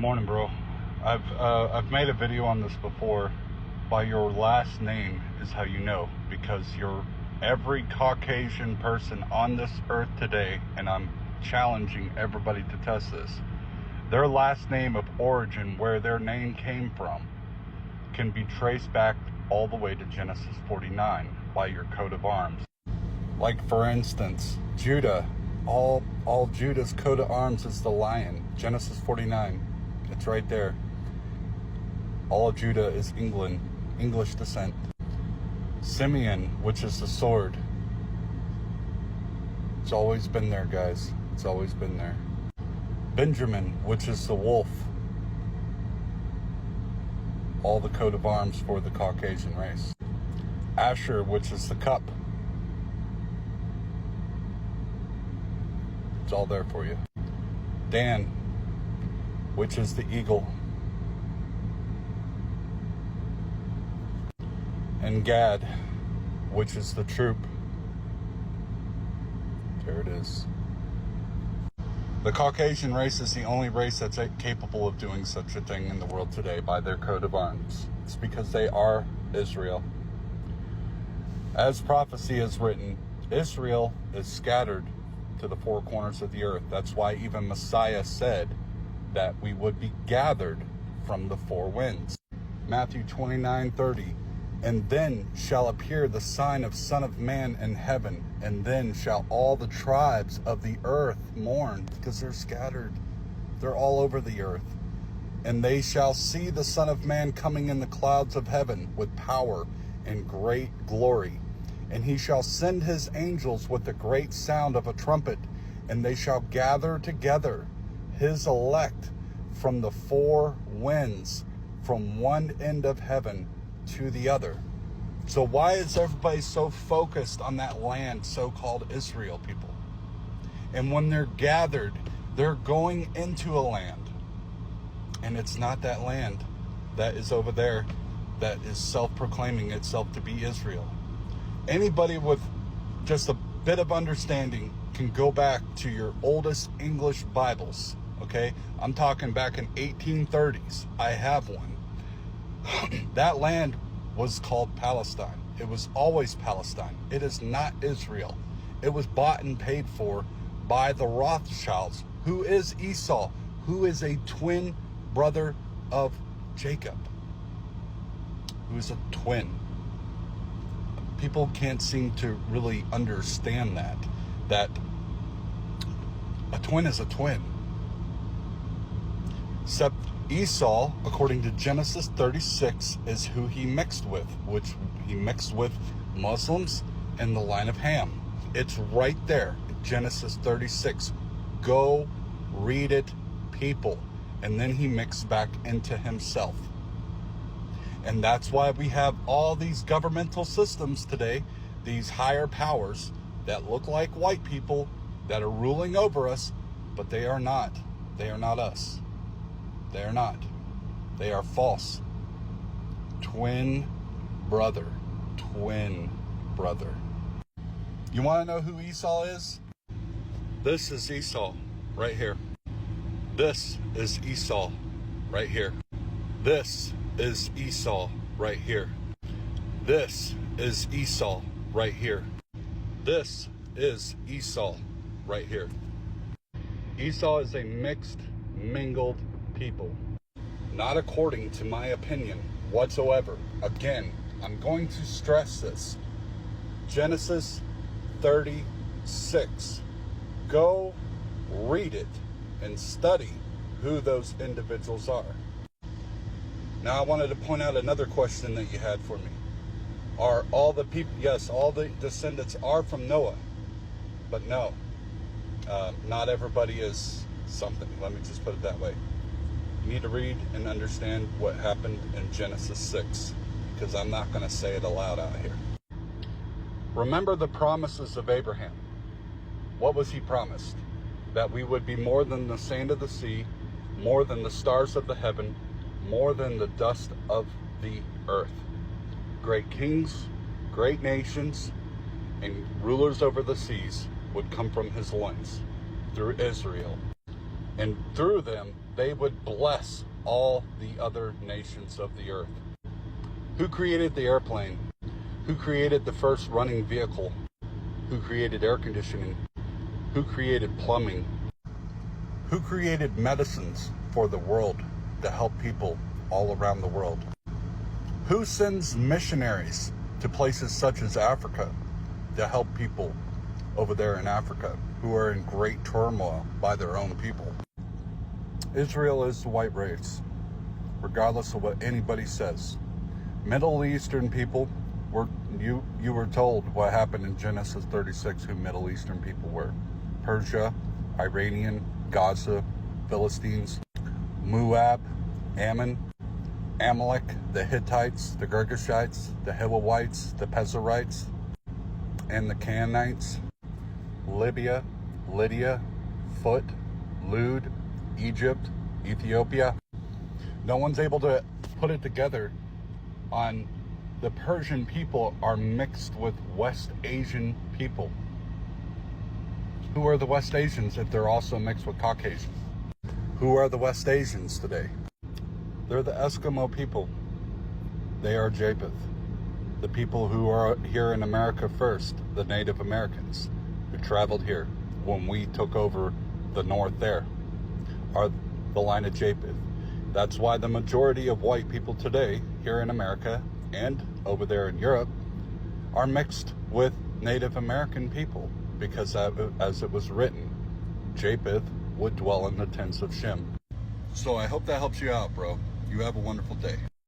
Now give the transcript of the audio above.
Morning, bro. I've made a video on this before. By your last name is how you know, because you're every Caucasian person on this earth today, and I'm challenging everybody to test this. Their last name of origin, where their name came from, can be traced back all the way to Genesis 49 by your coat of arms. Like, for instance, Judah, all Judah's coat of arms is the lion. Genesis 49, it's right there. All of Judah is English descent. Simeon, which is the sword. It's always been there, guys. It's always been there. Benjamin, which is the wolf. All the coat of arms for the Caucasian race. Asher, which is the cup. It's all there for you. Dan, which is the eagle. And Gad, which is the troop. There it is. The Caucasian race is the only race that's capable of doing such a thing in the world today by their coat of arms. It's because they are Israel. As prophecy is written, Israel is scattered to the four corners of the earth. That's why even Messiah said that we would be gathered from the four winds. Matthew 29:30. And then shall appear the sign of Son of Man in heaven, and then shall all the tribes of the earth mourn, because they're scattered. They're all over the earth. And they shall see the Son of Man coming in the clouds of heaven with power and great glory. And he shall send his angels with a great sound of a trumpet, and they shall gather together his elect from the four winds, from one end of heaven to the other. So why is everybody so focused on that land, so-called Israel, people? And when they're gathered, they're going into a land. And it's not that land that is over there that is self-proclaiming itself to be Israel. Anybody with just a bit of understanding can go back to your oldest English Bibles, okay? I'm talking back in 1830s. I have one. That land was called Palestine. It was always Palestine. It is not Israel. It was bought and paid for by the Rothschilds, who is Esau, who is a twin brother of Jacob, who is a twin. People can't seem to really understand that a twin is a twin. Except Esau, according to Genesis 36, is who he mixed with, which he mixed with Muslims and the line of Ham. It's right there, Genesis 36. Go read it, people. And then he mixed back into himself. And that's why we have all these governmental systems today, these higher powers that look like white people that are ruling over us, but they are not. They are not us. They are not. They are false. Twin brother. Twin brother. You want to know who Esau is? This is Esau right here. This is Esau right here. This is Esau right here. This is Esau right here. This is Esau right here. Esau is a mixed, mingled people, not according to my opinion whatsoever. Again, I'm going to stress this. Genesis 36. Go read it and study who those individuals are. Now, I wanted to point out another question that you had for me. Are all the people, yes, all the descendants are from Noah, but no, not everybody is something. Let me just put it that way. You need to read and understand what happened in Genesis 6, because I'm not going to say it aloud out here. Remember the promises of Abraham. What was he promised? That we would be more than the sand of the sea, more than the stars of the heaven, more than the dust of the earth. Great kings, great nations, and rulers over the seas would come from his loins through Israel. And through them, they would bless all the other nations of the earth. Who created the airplane? Who created the first running vehicle? Who created air conditioning? Who created plumbing? Who created medicines for the world to help people all around the world? Who sends missionaries to places such as Africa to help people over there in Africa who are in great turmoil by their own people? Israel is the white race, regardless of what anybody says. Middle Eastern people, you were told what happened in Genesis 36, who Middle Eastern people were. Persia, Iranian, Gaza, Philistines, Moab, Ammon, Amalek, the Hittites, the Girgashites, the Hivites, the Pezerites, and the Canaanites, Libya, Lydia, Phut, Lud, Egypt, Ethiopia. No one's able to put it together on the Persian people are mixed with West Asian people. Who are the West Asians if they're also mixed with Caucasian? Who are the West Asians today? They're the Eskimo people. They are Japheth. The people who are here in America first, the Native Americans who traveled here when we took over the north there, are the line of Japheth. That's why the majority of white people today here in America and over there in Europe are mixed with Native American people, because as it was written, Japheth would dwell in the tents of Shem. So I hope that helps you out, bro. You have a wonderful day.